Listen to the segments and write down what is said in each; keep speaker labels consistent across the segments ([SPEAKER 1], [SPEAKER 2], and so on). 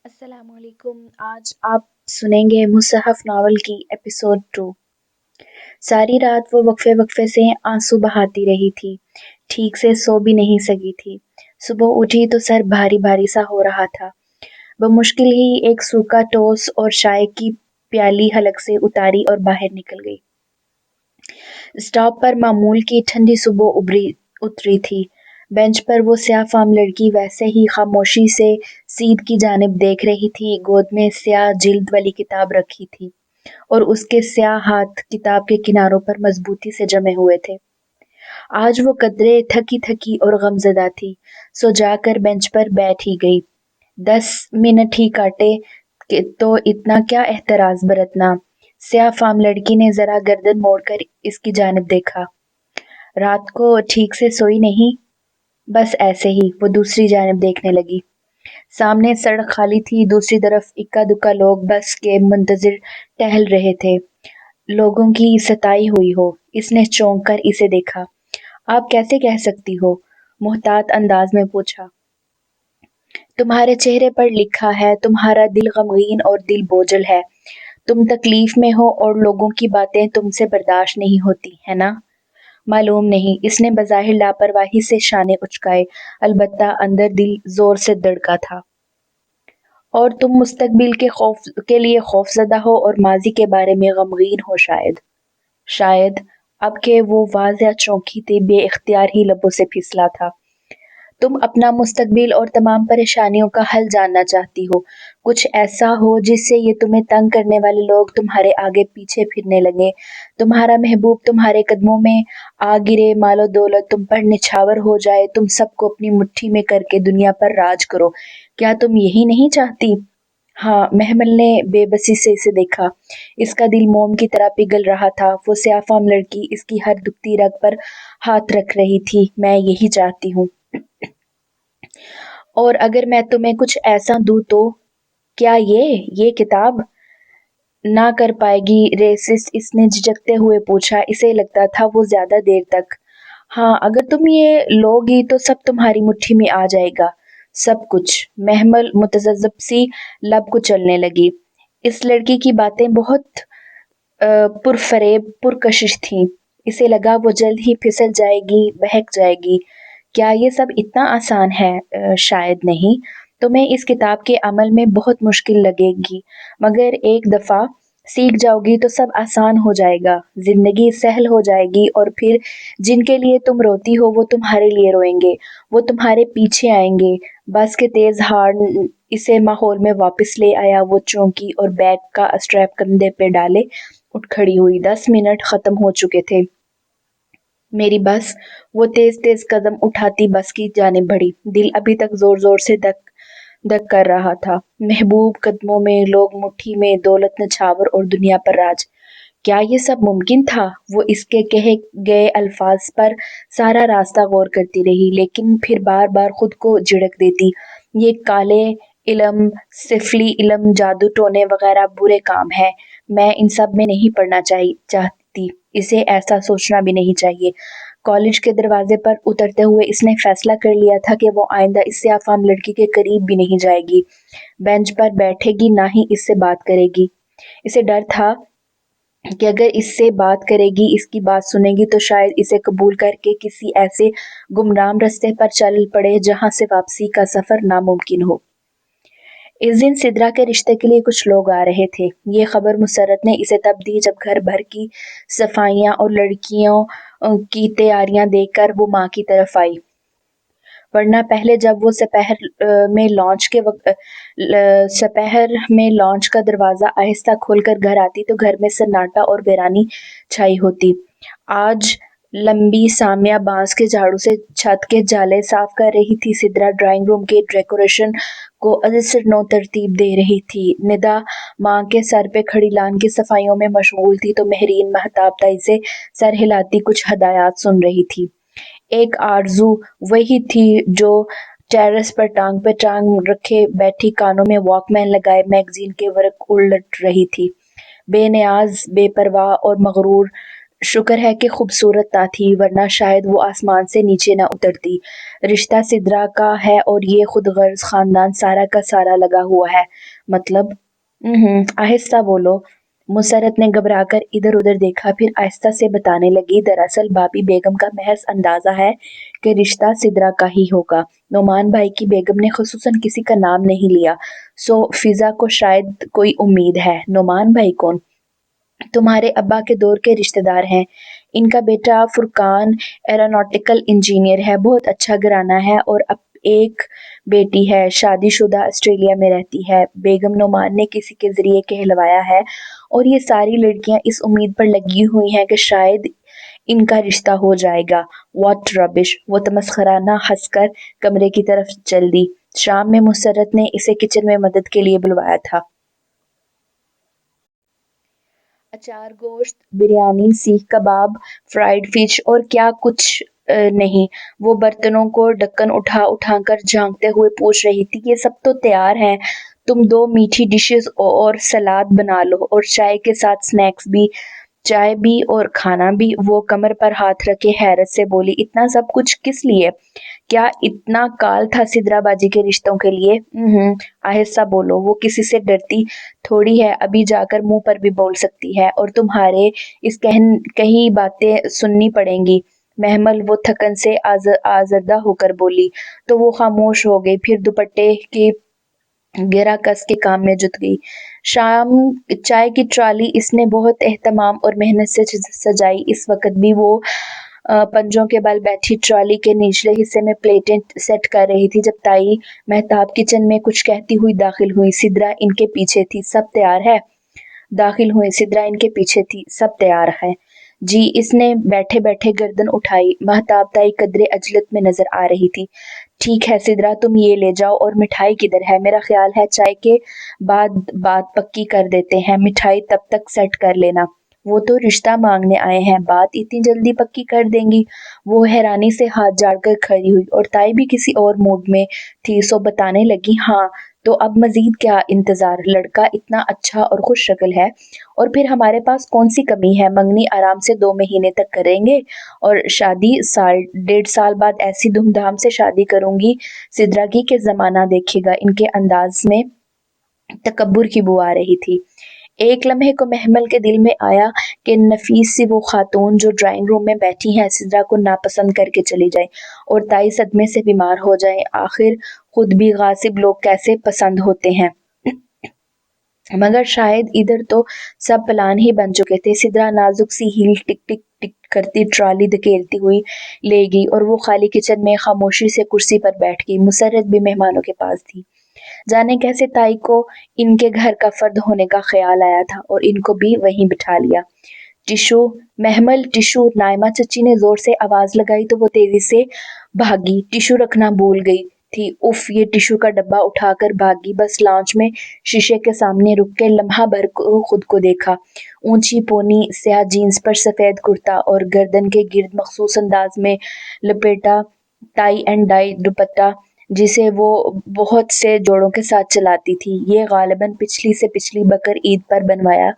[SPEAKER 1] السلام علیکم۔ آج آپ سنیں گے مصحف ناول کی ایپیسوڈ 2۔ ساری رات وہ وقفے وقفے سے آنسو بہاتی رہی تھی، ٹھیک سے سو بھی نہیں سکی تھی۔ صبح اٹھی تو سر بھاری بھاری سا ہو رہا تھا۔ بمشکل ہی ایک سوکھا ٹوس اور چائے کی پیالی حلق سے اتاری اور باہر نکل گئی۔ اسٹاپ پر معمول کی ٹھنڈی صبح اتری تھی۔ بینچ پر وہ سیاہ فام لڑکی ویسے ہی خاموشی سے سیدھ کی جانب دیکھ رہی تھی۔ گود میں سیاہ جلد والی کتاب رکھی تھی اور اس کے سیاہ ہاتھ کتاب کے کناروں پر مضبوطی سے جمے ہوئے تھے۔ آج وہ قدرے تھکی تھکی اور غمزدہ تھی، سو جا کر بینچ پر بیٹھ ہی گئی۔ 10 منٹ ہی کاٹے تو اتنا کیا احتراز برتنا۔ سیاہ فام لڑکی نے ذرا گردن موڑ کر اس کی جانب دیکھا۔ رات کو ٹھیک سے سوئی نہیں؟ بس ایسے ہی، وہ دوسری جانب دیکھنے لگی۔ سامنے سڑک خالی تھی، دوسری طرف اکا دکا لوگ بس کے منتظر ٹہل رہے تھے۔ لوگوں کی ستائی ہوئی ہو۔ اس نے چونک کر اسے دیکھا۔ آپ کیسے کہہ سکتی ہو؟ محتاط انداز میں پوچھا۔ تمہارے چہرے پر لکھا ہے، تمہارا دل غمگین اور دل بوجھل ہے۔ تم تکلیف میں ہو اور لوگوں کی باتیں تم سے برداشت نہیں ہوتی، ہے نا؟ معلوم نہیں، اس نے بظاہر لاپرواہی سے شانے اچکائے، البتہ اندر دل زور سے دھڑکا تھا۔ اور تم مستقبل کے لیے خوفزدہ ہو اور ماضی کے بارے میں غمگین ہو شاید۔ شاید، اب کہ وہ واضح چونکی تھی، بے اختیار ہی لبوں سے پھسلا تھا۔ تم اپنا مستقبل اور تمام پریشانیوں کا حل جاننا چاہتی ہو، کچھ ایسا ہو جس سے یہ تمہیں تنگ کرنے والے لوگ تمہارے آگے پیچھے پھرنے لگیں، تمہارا محبوب تمہارے قدموں میں آ گرے، مال و دولت تم پر نچھاور ہو جائے، تم سب کو اپنی مٹھی میں کر کے دنیا پر راج کرو۔ کیا تم یہی نہیں چاہتی؟ ہاں، محمل نے بے بسی سے اسے دیکھا۔ اس کا دل موم کی طرح پگھل رہا تھا۔ وہ سیاہ فام لڑکی اس کی ہر دکھتی رگ پر ہاتھ رکھ رہی تھی۔ میں یہی چاہتی ہوں۔ اور اگر میں تمہیں کچھ ایسا دوں تو؟ کیا یہ کتاب؟ نہ کر پائے گی ریسس، اس نے جھجکتے ہوئے پوچھا۔ اسے لگتا تھا وہ زیادہ دیر تک۔ ہاں، اگر تم یہ لو گی تو سب تمہاری مٹھی میں آ جائے گا، سب کچھ۔ محمل متذبذب سی لب کچلنے لگی۔ اس لڑکی کی باتیں بہت پرفریب پرکشش تھیں۔ اسے لگا وہ جلد ہی پھسل جائے گی، بہک جائے گی۔ کیا یہ سب اتنا آسان ہے؟ شاید نہیں۔ تمہیں اس کتاب کے عمل میں بہت مشکل لگے گی، مگر ایک دفعہ سیکھ جاؤ گی تو سب آسان ہو جائے گا، زندگی سہل ہو جائے گی، اور پھر جن کے لیے تم روتی ہو وہ تمہارے لیے روئیں گے، وہ تمہارے پیچھے آئیں گے۔ بس کے تیز ہارن اسے ماحول میں واپس لے آیا۔ وہ چونکی اور بیگ کا اسٹریپ کندھے پہ ڈالے اٹھ کھڑی ہوئی۔ 10 منٹ ختم ہو چکے تھے۔ میری بس۔ وہ تیز تیز قدم اٹھاتی بس کی جانب بڑھی، دل ابھی تک زور زور سے دھک دھک کر رہا تھا۔ محبوب قدموں میں، لوگ مٹھی میں، دولت نچھاور اور دنیا پر راج۔ کیا یہ سب ممکن تھا؟ وہ اس کے کہے گئے الفاظ پر سارا راستہ غور کرتی رہی، لیکن پھر بار بار خود کو جھڑک دیتی۔ یہ کالے علم، سفلی علم، جادو ٹونے وغیرہ برے کام ہیں، میں ان سب میں نہیں پڑنا چاہتی، اسے ایسا سوچنا بھی نہیں چاہیے۔ کالج کے دروازے پر اترتے ہوئے اس نے فیصلہ کر لیا تھا کہ وہ آئندہ اس سیاہ فام لڑکی کے قریب بھی نہیں جائے گی، بینچ پر بیٹھے گی، نہ ہی اس سے بات کرے گی۔ اسے ڈر تھا کہ اگر اس سے بات کرے گی، اس کی بات سنے گی تو شاید اسے قبول کر کے کسی ایسے گمنام رستے پر چل پڑے جہاں سے واپسی کا سفر ناممکن ہو۔ اس دن سدرا کے رشتے کے لیے کچھ لوگ آ رہے تھے۔ یہ خبر مسرت نے اسے تب دی جب گھر بھر کی صفائیاں اور لڑکیوں کی تیاریاں دیکھ کر وہ ماں کی طرف آئی، ورنہ پہلے جب وہ سپہر میں لانچ کا دروازہ آہستہ کھول کر گھر آتی تو گھر میں سناٹا اور ویرانی چھائی ہوتی۔ آج لمبی سامیہ بانس کے جھاڑو سے چھت کے جالے صاف کر رہی تھی۔ سدرا ڈرائنگ روم کے ڈیکوریشن کو ازسر نو ترتیب دے رہی تھی۔ ندا ماں کے سر پہ کھڑی لان کی صفائیوں میں مشغول تھی تو مہرین مہتاب تائی سے سر ہلاتی کچھ ہدایات سن رہی تھی۔ ایک آرزو وہی تھی جو ٹیرس پر ٹانگ پہ ٹانگ رکھے بیٹھی کانوں میں واک مین لگائے میگزین کے ورق الٹ رہی تھی۔ بے نیاز، بے پرواہ اور مغرور شکر ہے کہ خوبصورت نہ تھی ورنہ شاید وہ آسمان سے نیچے نہ اترتی۔ رشتہ سدرا کا ہے اور یہ خود غرض خاندان سارا کا سارا لگا ہوا ہے۔ مطلب؟ آہستہ بولو۔ مسرت نے گھبرا کر ادھر ادھر دیکھا، پھر آہستہ سے بتانے لگی، دراصل بابی بیگم کا محض اندازہ ہے کہ رشتہ سدرا کا ہی ہوگا۔ نعمان بھائی کی بیگم نے خصوصاً کسی کا نام نہیں لیا، سو فضا کو شاید کوئی امید ہے۔ نعمان بھائی کون؟ تمہارے ابا کے دور کے رشتہ دار ہیں۔ ان کا بیٹا فرقان ایروناٹیکل انجینئر ہے، بہت اچھا گھرانہ ہے، اور اب ایک بیٹی ہے، شادی شدہ، آسٹریلیا میں رہتی ہے۔ بیگم نعمان نے کسی کے ذریعے کہلوایا ہے، اور یہ ساری لڑکیاں اس امید پر لگی ہوئی ہیں کہ شاید ان کا رشتہ ہو جائے گا۔ واٹ ربش! وہ تمسخرانہ ہنس کر کمرے کی طرف چل دی۔ شام میں مسرت نے اسے کچن میں مدد کے لیے بلوایا تھا۔ اچار، گوشت، بریانی، سیخ کباب، فرائیڈ فش اور کیا کچھ نہیں۔ وہ برتنوں کو ڈھکن اٹھا اٹھا کر جھانکتے ہوئے پوچھ رہی تھی، یہ سب تو تیار ہے، تم دو میٹھی ڈشز اور سلاد بنا لو، اور چائے کے ساتھ سنیکس بھی۔ چائے بھی اور کھانا بھی؟ وہ کمر پر ہاتھ رکھے حیرت سے بولی، اتنا سب کچھ کس لیے؟ کیا اتنا کال تھا سدرا باجی کے رشتوں کے لیے؟ آہستہ بولو، وہ کسی سے ڈرتی تھوڑی ہے، ابھی جا کر منہ پر بھی بول سکتی ہے، اور تمہارے اس کہی باتیں سننی پڑیں گی۔ محمل وہ تھکن سے آزردہ ہو کر بولی، تو وہ خاموش ہو گئی، پھر دوپٹے کی گرہ کس کے کام میں جت گئی۔ شام چائے کی ٹرالی اس نے بہت اہتمام اور محنت سے سجائی۔ اس وقت بھی وہ پنجوں کے بل بیٹھی ٹرالی کے نچلے حصے میں پلیٹیں سیٹ کر رہی تھی جب تائی مہتاب کچن میں کچھ کہتی ہوئی داخل ہوئی۔ سدرا ان کے پیچھے تھی، سب تیار ہے؟ داخل ہوئے۔ سدرا ان کے پیچھے تھی، سب تیار ہے؟ جی۔ اس نے بیٹھے بیٹھے گردن اٹھائی۔ مہتاب تائی قدرے عجلت میں نظر آ رہی تھی۔ ٹھیک ہے سدرا، تم یہ لے جاؤ، اور مٹھائی کدھر ہے؟ میرا خیال ہے چائے کے بعد بات پکی کر دیتے ہیں، مٹھائی تب تک سیٹ کر لینا۔ وہ تو رشتہ مانگنے آئے ہیں، بات اتنی جلدی پکی کر دیں گی؟ وہ حیرانی سے ہاتھ جاڑ کر کھڑی ہوئی، اور تائی بھی کسی اور موڈ میں تھی، سو بتانے لگی، ہاں تو اب مزید کیا انتظار؟ لڑکا اتنا اچھا اور خوش شکل ہے، اور پھر ہمارے پاس کون سی کمی ہے؟ منگنی آرام سے 2 مہینے تک کریں گے، اور شادی 1.5 سال بعد ایسی دھوم دھام سے شادی کروں گی سدرا کی کہ زمانہ دیکھے گا۔ ان کے انداز میں تکبر کی بو آ رہی تھی۔ ایک لمحے کو محمل کے دل میں آیا کہ نفیس سی وہ خاتون جو ڈرائنگ روم میں بیٹھی ہیں سدرا کو ناپسند کر کے چلی جائے، اور تائی صدمے سے بیمار ہو جائے۔ آخر خود بھی غاصب لوگ کیسے پسند ہوتے ہیں؟ مگر شاید ادھر تو سب پلان ہی بن چکے تھے۔ سدرا نازک سی ہیل ٹک ٹک ٹک کرتی ٹرالی دھکیلتی ہوئی لے گئی، اور وہ خالی کچن میں خاموشی سے کرسی پر بیٹھ گئی۔ مسرت بھی مہمانوں کے پاس تھی۔ جانے کیسے تائی کو ان کے گھر کا فرد ہونے کا خیال آیا تھا، اور ان کو بھی وہیں بٹھا لیا۔ ٹشو محمل، ٹشو! نائمہ چچی نے زور سے آواز لگائی تو وہ تیزی سے بھاگی، ٹشو رکھنا بھول گئی تھی۔ اف! یہ ٹشو کا ڈبہ اٹھا کر بھاگی، بس لانچ میں شیشے کے سامنے رک کے لمحہ بھر خود کو دیکھا۔ اونچی پونی سیاہ جینس پر سفید کرتا، اور گردن کے گرد مخصوص انداز میں لپیٹا ٹائی اینڈ ڈائی دوپٹہ جسے وہ بہت سے جوڑوں کے ساتھ چلاتی تھی۔ یہ غالباً پچھلی سے پچھلی بقر عید پر بنوایا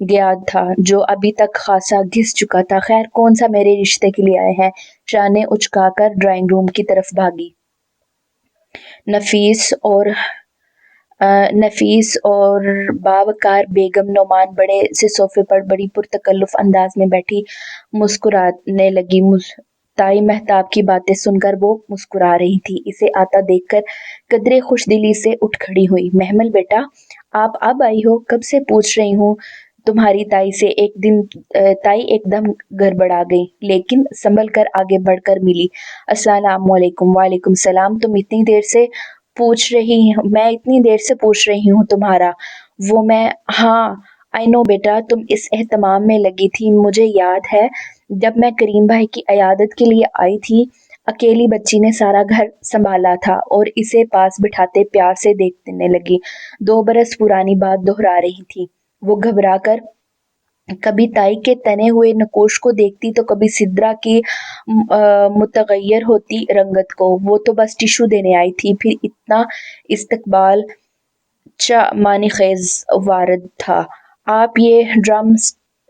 [SPEAKER 1] گیا تھا، جو ابھی تک خاصا گھس چکا تھا۔ خیر کون سا میرے رشتے کے لیے آئے ہیں؟ شانے اچکا کر ڈرائنگ روم کی طرف بھاگی۔ نفیس اور باوقار بیگم نعمان بڑے سے صوفے پر بڑی پرتکلف انداز میں بیٹھی مسکرانے لگی۔ تائی مہتاب کی باتیں سن کر وہ مسکرا رہی تھی۔ اسے آتا دیکھ کر قدرے خوش دلی سے اٹھ کھڑی ہوئی۔ محمل بیٹا، آپ اب آئی ہو؟ کب سے پوچھ رہی ہوں تمہاری تائی سے۔ تائی ایک دم گڑبڑا گئی، لیکن سنبھل کر آگے بڑھ کر ملی۔ السلام علیکم۔ وعلیکم السلام۔ میں اتنی دیر سے پوچھ رہی ہوں تمہارا ہاں آئی نو بیٹا، تم اس اہتمام میں لگی تھی۔ مجھے یاد ہے جب میں کریم بھائی کی عیادت کے لیے آئی تھی، اکیلی بچی نے سارا گھر سنبھالا تھا، اور اسے پاس بٹھاتے پیار سے دیکھنے لگی۔ 2 برس پرانی بات دہرا رہی تھی وہ گھبرا کر۔ کبھی تائی کے تنے ہوئے نقوش کو دیکھتی تو کبھی سدرا کی متغیر ہوتی رنگت کو۔ وہ تو بس ٹشو دینے آئی تھی، پھر اتنا استقبال معنی خیز وارد تھا۔ آپ یہ ڈرم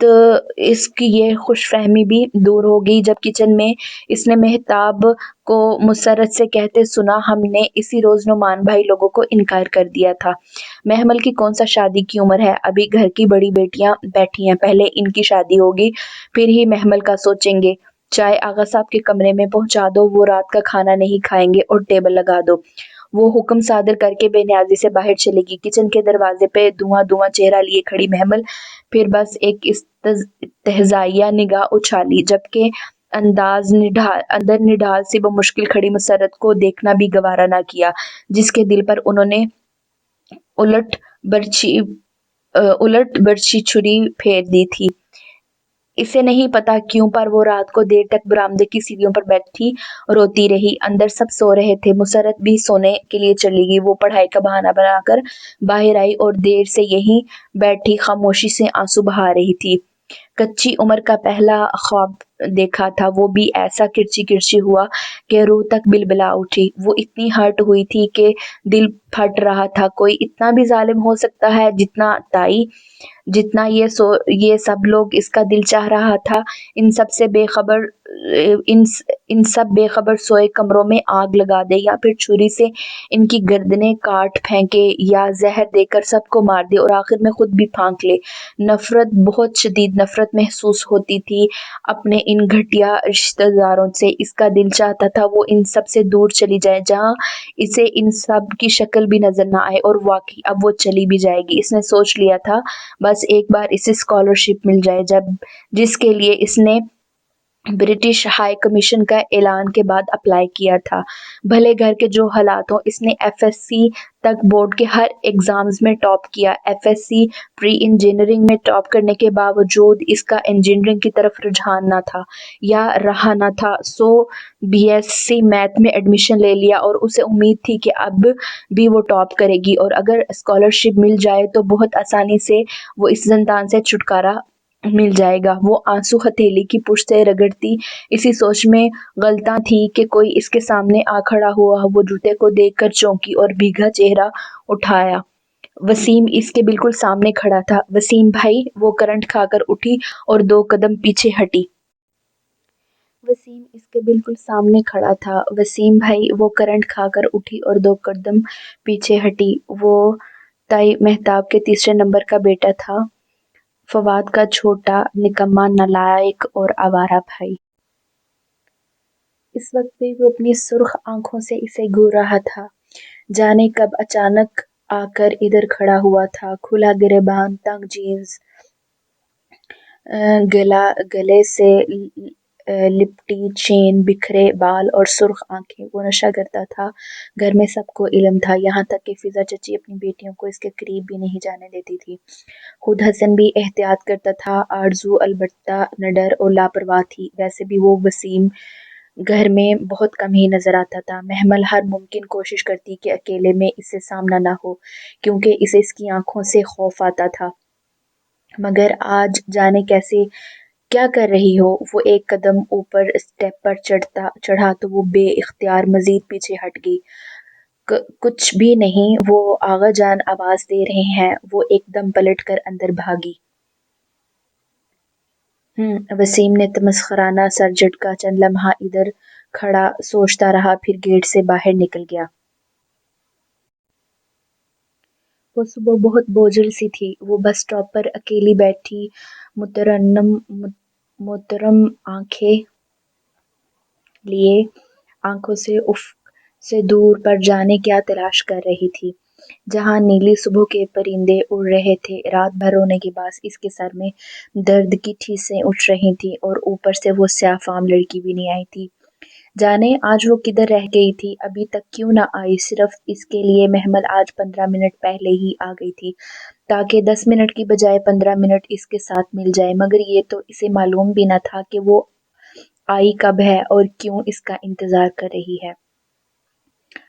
[SPEAKER 1] اس کی یہ خوش فہمی بھی دور ہو گئی جب کچن میں اس نے مہتاب کو مسرت سے کہتے سنا، ہم نے اسی روز نعمان بھائی لوگوں کو انکار کر دیا تھا۔ محمل کی کون سا شادی کی عمر ہے، ابھی گھر کی بڑی بیٹیاں بیٹھی ہیں، پہلے ان کی شادی ہوگی پھر ہی محمل کا سوچیں گے۔ چائے آغا صاحب کے کمرے میں پہنچا دو، وہ رات کا کھانا نہیں کھائیں گے، اور ٹیبل لگا دو۔ وہ حکم صادر کر کے بے نیازی سے باہر چلے گی۔ کچن کے دروازے پہ دھواں دھواں چہرہ لیے کھڑی محمل پھر بس ایک استہزائیہ نگاہ اچھالی، جبکہ اندر نڈھال سی بمشکل کھڑی مسرت کو دیکھنا بھی گوارا نہ کیا، جس کے دل پر انہوں نے الٹ برچھی چھری پھیر دی تھی۔ اسے نہیں پتا کیوں پر وہ رات کو دیر تک برآمدے کی سیڑھیوں پر بیٹھی روتی رہی۔ اندر سب سو رہے تھے، مسرت بھی سونے کے لیے چلی گئی۔ وہ پڑھائی کا بہانہ بنا کر باہر آئی اور دیر سے یہیں بیٹھی خاموشی سے آنسو بہا رہی تھی۔ کچی عمر کا پہلا خواب دیکھا تھا، وہ بھی ایسا کرچی کرچی ہوا کہ روح تک بلبلا اٹھی۔ وہ اتنی ہرٹ ہوئی تھی کہ دل پھٹ رہا تھا۔ کوئی اتنا بھی ظالم ہو سکتا ہے جتنا تائی، جتنا یہ سب لوگ اس کا دل چاہ رہا تھا۔ ان سب بے خبر سوئے کمروں میں آگ لگا دے، یا پھر چھری سے ان کی گردنیں کاٹ پھینکے، یا زہر دے کر سب کو مار دے اور آخر میں خود بھی پھانک لے۔ نفرت، بہت شدید نفرت محسوس ہوتی تھی اپنے ان گھٹیا رشتہ داروں سے۔ اس کا دل چاہتا تھا وہ ان سب سے دور چلی جائے، جہاں اسے ان سب کی شکل بھی نظر نہ آئے، اور واقعی اب وہ چلی بھی جائے گی۔ اس نے سوچ لیا تھا بس ایک بار اسے اسکالرشپ مل جائے، جس کے لیے اس نے برٹش ہائی کمیشن کا اعلان کے بعد اپلائی کیا تھا۔ بھلے گھر کے جو حالات ہوں، اس نے ایف ایس سی تک بورڈ کے ہر ایگزامز میں ٹاپ کیا۔ F S C pre engineering میں ٹاپ کرنے کے باوجود اس کا انجینئرنگ کی طرف رجحان نہ تھا یا رہا نہ تھا، سو بی ایس سی میتھ میں ایڈمیشن لے لیا، اور اسے امید تھی کہ اب بھی وہ ٹاپ کرے گی، اور اگر اسکالرشپ مل جائے تو بہت آسانی سے وہ اس زندان سے چھٹکارا مل جائے گا۔ وہ آنسو ہتھیلی کی پشت سے رگڑتی اسی سوچ میں غلطاں تھی کہ کوئی اس کے سامنے آ کھڑا ہوا۔ وہ جوتے کو دیکھ کر چونکی اور بھیگا چہرہ اٹھایا۔ وسیم اس کے بالکل سامنے کھڑا تھا۔ وسیم بھائی، وہ کرنٹ کھا کر اٹھی اور 2 قدم پیچھے ہٹی۔ وسیم اس کے بالکل سامنے کھڑا تھا۔ وسیم بھائی، وہ کرنٹ کھا کر اٹھی اور 2 قدم پیچھے ہٹی۔ وہ تائی مہتاب کے تیسرے نمبر کا بیٹا تھا، فواد کا چھوٹا، نکما، نالائق اور آوارہ بھائی۔ اس وقت بھی وہ اپنی سرخ آنکھوں سے اسے گھور رہا تھا، جانے کب اچانک آ کر ادھر کھڑا ہوا تھا۔ کھلا گریباں، تنگ جینز، گلے سے لپٹی چین، بکھرے بال اور سرخ آنکھیں۔ وہ نشہ کرتا تھا، گھر میں سب کو علم تھا، یہاں تک کہ فضا چچی اپنی بیٹیوں کو اس کے قریب بھی نہیں جانے دیتی تھی۔ خود حسن بھی احتیاط کرتا تھا، آرزو البتہ نڈر اور لاپرواہ تھی۔ ویسے بھی وہ وسیم گھر میں بہت کم ہی نظر آتا تھا۔ محمل ہر ممکن کوشش کرتی کہ اکیلے میں اس سے سامنا نہ ہو، کیونکہ اسے اس کی آنکھوں سے خوف آتا تھا، مگر آج جانے کیسے کیا کر رہی ہو۔ وہ ایک قدم اوپر اسٹیپ پر چڑھا تو وہ بے اختیار مزید پیچھے ہٹ گئی۔ کچھ بھی نہیں، وہ آغا جان آواز دے رہے ہیں۔ وہ ایک دم پلٹ کر اندر بھاگی۔ وسیم نے تمسخرانہ سر جھٹکا۔ چند لمحہ ادھر کھڑا سوچتا رہا، پھر گیٹ سے باہر نکل گیا۔ وہ صبح بہت بوجھل سی تھی۔ وہ بس اسٹاپ پر اکیلی بیٹھی محترم آنکھیں لیے آنکھوں سے افق سے دور پر جانے کیا تلاش کر رہی تھی، جہاں نیلی صبح کے پرندے اڑ رہے تھے۔ رات بھر رونے کے باعث اس کے سر میں درد کی ٹھیسیں اٹھ رہی تھیں، اور اوپر سے وہ سیاہ فام لڑکی بھی نہیں آئی تھی۔ جانے آج وہ کدھر رہ گئی تھی، ابھی تک کیوں نہ آئی۔ صرف اس کے لیے محمل آج 15 منٹ پہلے ہی آ گئی تھی، تاکہ 10 منٹ کی بجائے 15 منٹ اس کے ساتھ مل جائے، مگر یہ تو اسے معلوم بھی نہ تھا کہ وہ آئی کب ہے اور کیوں اس کا انتظار کر رہی ہے۔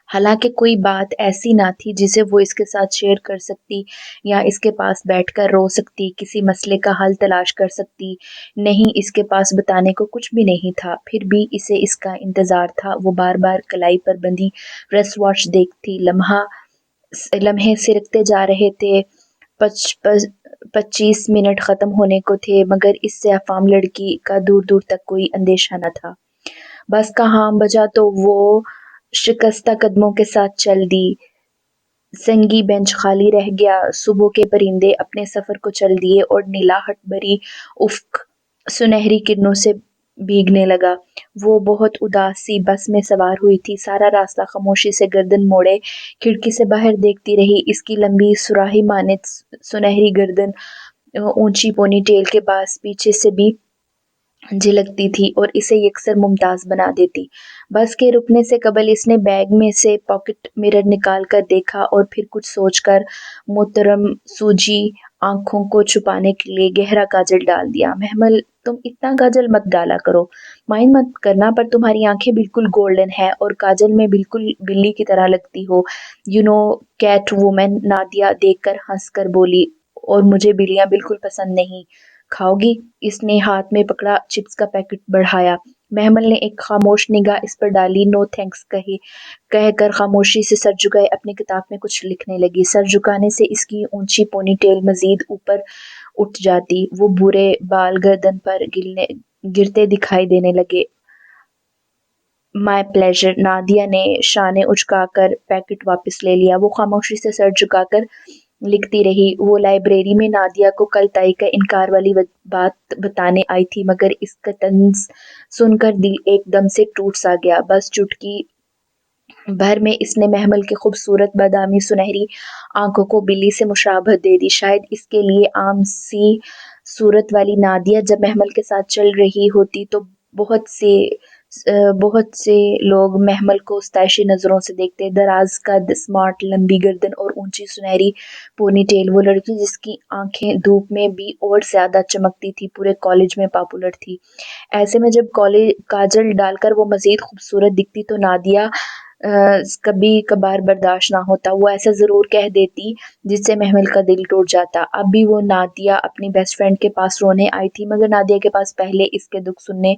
[SPEAKER 1] حالانکہ کوئی بات ایسی نہ تھی جسے وہ اس کے ساتھ شیئر کر سکتی یا اس کے پاس بیٹھ کر رو سکتی، کسی مسئلے کا حل تلاش کر سکتی۔ نہیں، اس کے پاس بتانے کو کچھ بھی نہیں تھا، پھر بھی اسے اس کا انتظار تھا۔ وہ بار بار کلائی پر بندھی ریسٹ واچ دیکھتی۔ لمحے سرکتے جا رہے تھے، 25 منٹ ختم ہونے کو تھے مگر اس سے افام لڑکی کا دور دور تک کوئی اندیشہ نہ تھا۔ بس کا ہام بجا تو وہ شکستہ قدموں کے ساتھ چل دی۔ سنگی بینچ خالی رہ گیا۔ صبح کے پرندے اپنے سفر کو چل دیے اور نیلا ہٹ بھری افق سنہری کرنوں سے بھیگنے لگا۔ وہ بہت اداس سی بس میں سوار ہوئی تھی۔ سارا راستہ خاموشی سے گردن موڑے کھڑکی سے باہر دیکھتی رہی۔ اس کی لمبی سراہی مانند سنہری گردن اونچی پونی ٹیل کے باعث پیچھے سے بھی جھلکتی تھی اور اسے یکسر ممتاز بنا دیتی۔ بس کے رکنے سے قبل اس نے بیگ میں سے پاکٹ مرر نکال کر دیکھا اور پھر کچھ سوچ کر محترم سوجی آنکھوں کو چھپانے کے لیے گہرا کاجل ڈال دیا۔ محمل تم اتنا کاجل مت ڈالا کرو، مائنڈ مت کرنا، پر تمہاری آنکھیں بالکل گولڈن ہیں اور کاجل میں بالکل بلی کی طرح لگتی ہو، you know cat woman. Nadia دیکھ کر ہنس کر بولی، اور مجھے بلیاں بالکل پسند نہیں۔ کھاؤ گی؟ اس نے ہاتھ میں پکڑا چپس کا پیکٹ بڑھایا۔ محمل نے ایک خاموش نگاہ اس پر ڈالی۔ نو تھینکس کہہ کر خاموشی سے سر جھکائے اپنی کتاب میں کچھ لکھنے لگی۔ سر جھکانے سے اس کی اونچی پونی ٹیل مزید اوپر اٹھ جاتی۔ وہ برے بال گردن پر گرتے دکھائی دینے لگے۔ مائی پلیزر۔ نادیہ نے شانے اچکا کر پیکٹ واپس لے لیا۔ وہ خاموشی سے سر جھکا کر لکھتی رہی۔ وہ لائبریری میں نادیہ کو کل تائی کا انکار والی بات بتانے آئی تھی مگر اس کا طنز سن کر دل ایک دم سے ٹوٹ سا گیا۔ بس چٹکی بھر میں اس نے محمل کے خوبصورت بادامی سنہری آنکھوں کو بلی سے مشابہت دے دی۔ شاید اس کے لیے عام سی صورت والی نادیہ جب محمل کے ساتھ چل رہی ہوتی تو بہت سے لوگ محمل کو استائشی نظروں سے دیکھتے۔ دراز قد، اسمارٹ لمبی گردن اور اونچی سنہری پونی ٹیل، وہ لڑکی جس کی آنکھیں دھوپ میں بھی اور زیادہ چمکتی تھی پورے کالج میں پاپولر تھی۔ ایسے میں جب کاجل ڈال کر وہ مزید خوبصورت دکھتی تو نادیہ کبھی کبھار برداشت نہ ہوتا۔ وہ ایسا ضرور کہہ دیتی جس سے محمل کا دل ٹوٹ جاتا۔ اب بھی وہ نادیہ اپنی بیسٹ فرینڈ کے پاس رونے آئی تھی مگر نادیہ کے پاس پہلے اس کے دکھ سننے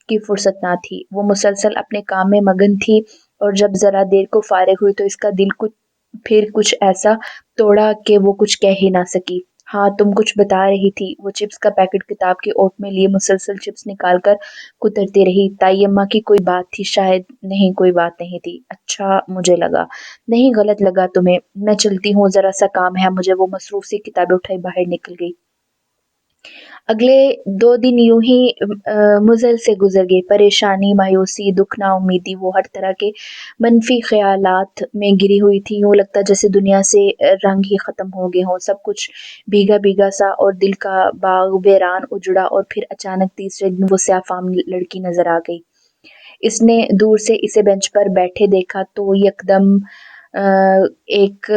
[SPEAKER 1] کی فرصت نہ تھی۔ وہ مسلسل اپنے کام میں مگن تھی اور جب ذرا دیر کو فارغ ہوئی تو اس کا دل پھر کچھ ایسا توڑا کہ وہ کچھ کہہ ہی نہ سکی۔ ہاں تم کچھ بتا رہی تھی۔ وہ چپس کا پیکٹ کتاب کی اوٹ میں لیے مسلسل چپس نکال کر کترتی رہی۔ تائی اماں کی کوئی بات تھی؟ شاید نہیں، کوئی بات نہیں تھی۔ اچھا مجھے لگا۔ نہیں غلط لگا تمہیں۔ میں چلتی ہوں، ذرا سا کام ہے مجھے۔ وہ مصروف سی کتابیں اٹھائے باہر نکل گئی۔ اگلے 2 دن یوں ہی مزل سے گزر گئے۔ پریشانی، مایوسی، دکھ، نا امیدی، وہ ہر طرح کے منفی خیالات میں گری ہوئی تھی۔ یوں لگتا جیسے دنیا سے رنگ ہی ختم ہو گئے ہوں۔ سب کچھ بھیگا بھیگا سا اور دل کا باغ ویران اجڑا۔ اور پھر اچانک تیسرے دن وہ سیاہ فام لڑکی نظر آ گئی۔ اس نے دور سے اسے بینچ پر بیٹھے دیکھا تو یکدم ایک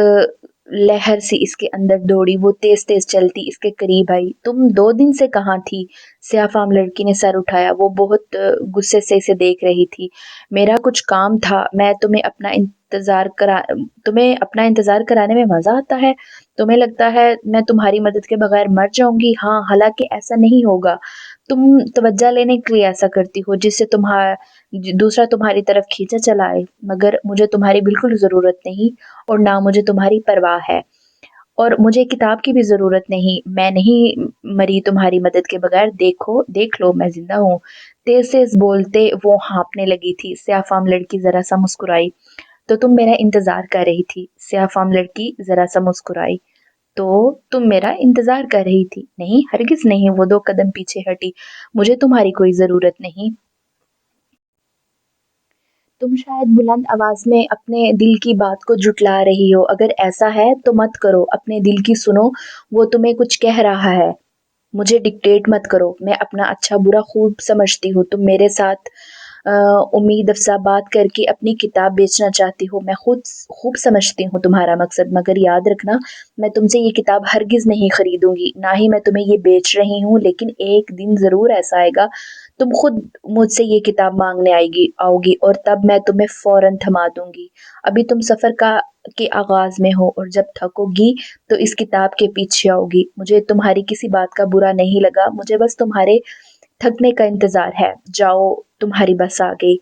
[SPEAKER 1] لہر سی اس کے اندر دوڑی۔ وہ تیز تیز چلتی اس کے قریب آئی۔ تم 2 دن سے کہاں تھی؟ سیاہ فام لڑکی نے سر اٹھایا۔ وہ بہت غصے سے اسے دیکھ رہی تھی۔ میرا کچھ کام تھا۔ میں تمہیں اپنا انتظار کرانے میں مزہ آتا ہے؟ تمہیں لگتا ہے میں تمہاری مدد کے بغیر مر جاؤں گی؟ ہاں، حالانکہ ایسا نہیں ہوگا۔ تم توجہ لینے کے لیے ایسا کرتی ہو جس سے دوسرا تمہاری طرف کھینچا چلا آئے، مگر مجھے تمہاری بالکل ضرورت نہیں اور نہ مجھے تمہاری پرواہ ہے، اور مجھے کتاب کی بھی ضرورت نہیں۔ میں نہیں مری تمہاری مدد کے بغیر۔ دیکھ لو میں زندہ ہوں۔ تیز تیز بولتے وہ ہانپنے لگی تھی۔ سیاہ فام لڑکی ذرا سا مسکرائی۔ تو تم میرا انتظار کر رہی تھی؟ سیاہ فام لڑکی ذرا سا مسکرائی۔ تو تم میرا انتظار کر رہی تھی؟ نہیں، ہرگز نہیں۔ وہ 2 قدم پیچھے ہٹی۔ مجھے تمہاری کوئی ضرورت نہیں۔ تم شاید بلند آواز میں اپنے دل کی بات کو جھٹلا رہی ہو۔ اگر ایسا ہے تو مت کرو، اپنے دل کی سنو، وہ تمہیں کچھ کہہ رہا ہے۔ مجھے ڈکٹیٹ مت کرو۔ میں اپنا اچھا برا خوب سمجھتی ہوں۔ تم میرے ساتھ امید افزا بات کر کے اپنی کتاب بیچنا چاہتی ہو۔ میں خوب سمجھتی ہوں تمہارا مقصد، مگر یاد رکھنا میں تم سے یہ کتاب ہرگز نہیں خریدوں گی، نہ ہی میں تمہیں یہ بیچ رہی ہوں۔ لیکن ایک دن ضرور ایسا آئے گا تم خود مجھ سے یہ کتاب مانگنے آؤ گی اور تب میں تمہیں فوراً تھما دوں گی۔ ابھی تم سفر کے آغاز میں ہو اور جب تھکو گی تو اس کتاب کے پیچھے آؤ گی۔ مجھے تمہاری کسی بات کا برا نہیں لگا، مجھے بس تمہارے تھکنے کا انتظار ہے۔ جاؤ، تمہاری بس آ گئی۔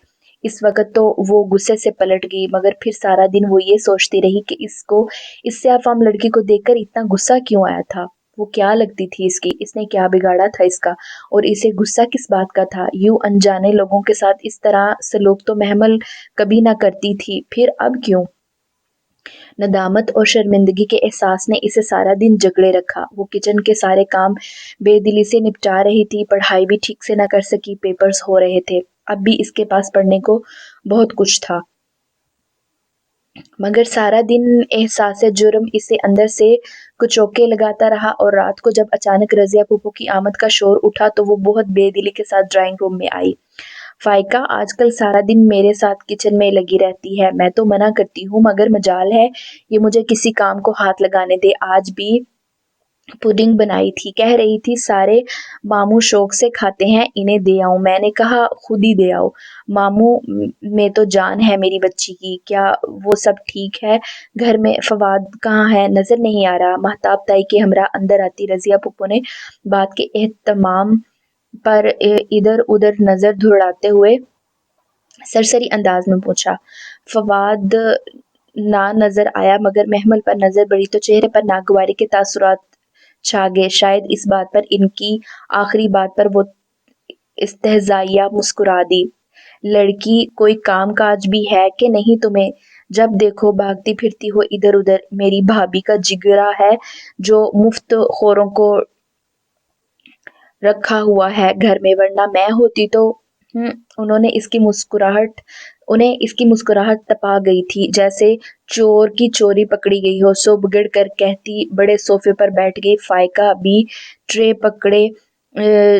[SPEAKER 1] اس وقت تو وہ غصے سے پلٹ گئی مگر پھر سارا دن وہ یہ سوچتی رہی کہ اس سیاہ فام لڑکی کو دیکھ کر اتنا غصہ کیوں آیا تھا۔ وہ کیا لگتی تھی اس نے کیا بگاڑا تھا اس کا، اور اسے غصہ کس بات کا تھا؟ یوں انجانے لوگوں کے ساتھ اس طرح سلوک تو محمل کبھی نہ کرتی تھی، پھر اب کیوں؟ ندامت اور شرمندگی کے احساس نے اسے سارا دن جکڑے رکھا۔ وہ کچن کے سارے کام بے دلی سے نپٹا رہی تھی، پڑھائی بھی ٹھیک سے نہ کر سکی، پیپرز ہو رہے تھے، اب بھی اس کے پاس پڑھنے کو بہت کچھ تھا، مگر سارا دن احساس جرم اسے اندر سے کچوکے لگاتا رہا، اور رات کو جب اچانک رضیہ پھوپھو کی آمد کا شور اٹھا تو وہ بہت بے دلی کے ساتھ ڈرائنگ روم میں آئی۔ فائقہ آج کل سارا دن میرے ساتھ کچن میں لگی رہتی ہے، میں تو منع کرتی ہوں مگر مجال ہے یہ مجھے کسی کام کو ہاتھ لگانے دے۔ آج بھی پڈنگ بنائی تھی، کہہ رہی تھی سارے ماموں شوق سے کھاتے ہیں، انہیں دے آؤں۔ میں نے کہا خود ہی دے آؤ، ماموں میں تو جان ہے میری بچی کی۔ کیا وہ سب ٹھیک ہے گھر میں؟ فواد کہاں ہے؟ نظر نہیں آ رہا۔ مہتاب تائی کے ہمراہ اندر آتی رضیہ پھوپھو نے بات کے اہتمام پر ادھر ادھر نظر دوڑاتے ہوئے سرسری انداز میں پوچھا۔ فواد نہ نظر آیا، مگر محمل پر نظر پڑی تو چہرے پر ناگواری کے تاثرات چھا گئے۔ شاید اس بات پر، ان کی آخری بات پر وہ استہزائیہ مسکرا دی۔ لڑکی کوئی کام کاج بھی ہے کہ نہیں تمہیں؟ جب دیکھو بھاگتی پھرتی ہو ادھر ادھر۔ میری بھابھی کا جگرا ہے جو مفت خوروں کو رکھا ہوا ہے گھر میں، ورنہ میں ہوتی تو انہیں اس کی مسکراہٹ تپا گئی تھی، جیسے چور کی چوری پکڑی گئی ہو۔ سو بگڑ کر کہتی بڑے صوفے پر بیٹھ گئی۔ فائقہ بھی ٹرے پکڑے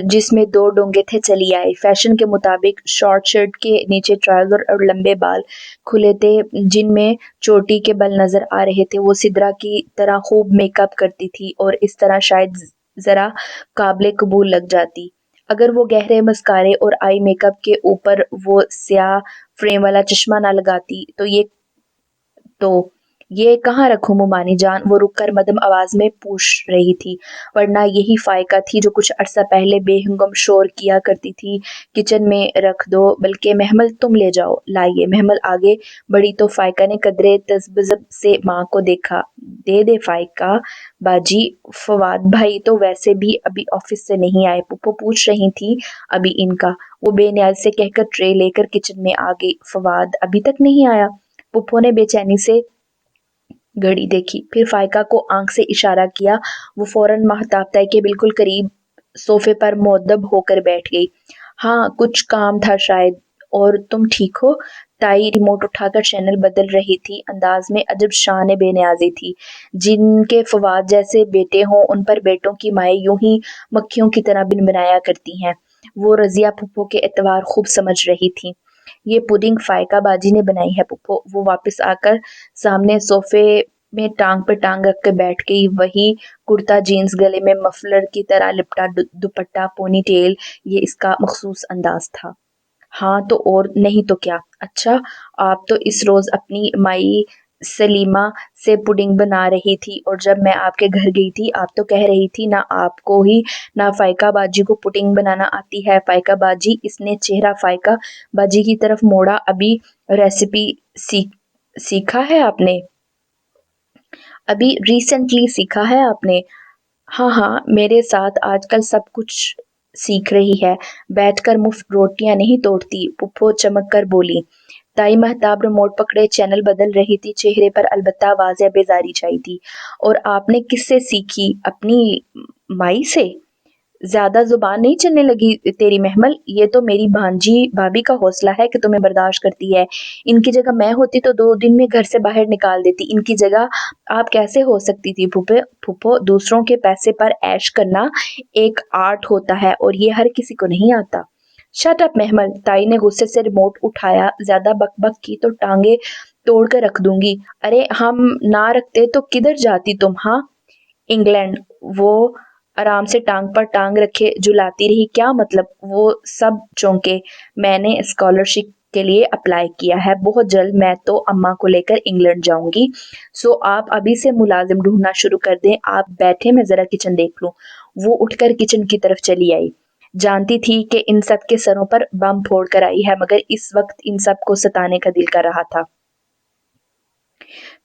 [SPEAKER 1] جس میں 2 ڈونگے تھے چلی آئی۔ فیشن کے مطابق شارٹ شرٹ کے نیچے ٹراؤزر اور لمبے بال کھلے تھے جن میں چوٹی کے بل نظر آ رہے تھے۔ وہ سدرا کی طرح خوب میک اپ کرتی تھی اور اس طرح شاید ذرا قابل قبول لگ جاتی اگر وہ گہرے مسکارے اور آئی میک اپ کے اوپر وہ سیاہ فریم والا چشمہ نہ لگاتی تو یہ کہاں رکھوں مومانی جان؟ وہ رک کر مدھم آواز میں پوچھ رہی تھی۔ ورنہ یہی فائقہ تھی جو کچھ عرصہ پہلے بے ہنگم شور کیا کرتی تھی کچن میں رکھ دو، بلکہ محمل تم لے جاؤ۔ لائیے۔ محمل آگے بڑھی تو فائقہ نے قدرے تذبذب سے ماں کو دیکھا۔ دے فائقہ باجی، فواد بھائی تو ویسے بھی ابھی آفس سے نہیں آئے، پھوپھو پوچھ رہی تھی ابھی ان کا۔ وہ بے نیازی سے کہہ کر ٹرے لے کر کچن میں آ گئی۔ فواد ابھی تک نہیں آیا؟ پھوپھو نے بے چینی سے گھڑی دیکھی، پھر فائقہ کو آنکھ سے اشارہ کیا۔ وہ فوراً مہتاب تائی کے بالکل قریب صوفے پر مؤدب ہو کر بیٹھ گئی۔ ہاں کچھ کام تھا شاید۔ اور تم ٹھیک ہو؟ تائی ریموٹ اٹھا کر چینل بدل رہی تھی، انداز میں عجب شان بے نیازی تھی۔ جن کے فواد جیسے بیٹے ہوں ان پر بیٹوں کی مائیں یوں ہی مکھیوں کی طرح بنبنایا کرتی ہیں۔ وہ رضیہ پھوپھو کے اعتبار خوب سمجھ رہی تھی۔ یہ پڈنگ فائقہ باجی نے بنائی ہے پھوپھو۔ وہ واپس آ کر سامنے صوفے میں ٹانگ پہ ٹانگ رکھ کے بیٹھ گئی۔ وہی کرتا جینز، گلے میں مفلر کی طرح لپٹا دوپٹہ، پونی ٹیل، یہ اس کا مخصوص انداز تھا۔ ہاں تو اور نہیں تو کیا۔ اچھا، آپ تو اس روز اپنی مائی سلیمہ سے پڈنگ بنا رہی تھی، اور جب میں آپ کے گھر گئی تھی آپ تو کہہ رہی تھی نہ آپ کو ہی نہ فائقہ باجی کو پڈنگ بنانا آتی ہے۔ فائقہ باجی، اس نے چہرہ فائقہ باجی کی طرف موڑا، ابھی ریسیپی سیکھا ہے آپ نے؟ ابھی ریسنٹلی سیکھا ہے آپ نے؟ ہاں میرے ساتھ آج کل سب کچھ سیکھ رہی ہے، بیٹھ کر مفت روٹیاں نہیں توڑتی، پھوپھو چمک کر بولی۔ تائی مہتاب ریموٹ پکڑے چینل بدل رہی تھی، چہرے پر البتہ واضح بیزاری چھائی تھی۔ اور آپ نے کس سے سیکھی؟ اپنی مائی سے؟ زیادہ زبان نہیں چلنے لگی تیری محمل؟ یہ تو میری بھانجی بھابھی کا حوصلہ ہے کہ تمہیں برداشت کرتی ہے، ان کی جگہ میں ہوتی تو 2 دن میں گھر سے باہر نکال دیتی۔ ان کی جگہ آپ کیسے ہو سکتی تھی پھوپھو؟ دوسروں کے پیسے پر عیش کرنا ایک آرٹ ہوتا ہے اور یہ ہر کسی کو نہیں آتا۔ شٹ اپ محمل! تائی نے غصے سے ریموٹ اٹھایا۔ زیادہ بک بک کی تو ٹانگیں توڑ کر رکھ دوں گی۔ ارے ہم نہ رکھتے تو کدھر جاتی تم؟ ہاں انگلینڈ۔ وہ آرام سے ٹانگ پر ٹانگ رکھے جھلاتی رہی۔ کیا مطلب؟ وہ سب چونکہ میں نے اسکالرشپ کے لیے اپلائی کیا ہے، بہت جلد میں تو اماں کو لے کر انگلینڈ جاؤں گی، سو آپ ابھی سے ملازم ڈھونڈنا شروع کر دیں۔ آپ بیٹھے میں ذرا کچن دیکھ لوں۔ وہ اٹھ کر کچن کی طرف چلی آئی۔ جانتی تھی کہ ان سب کے سروں پر بم پھوڑ کر آئی ہے، مگر اس وقت ان سب کو ستانے کا دل کر رہا تھا۔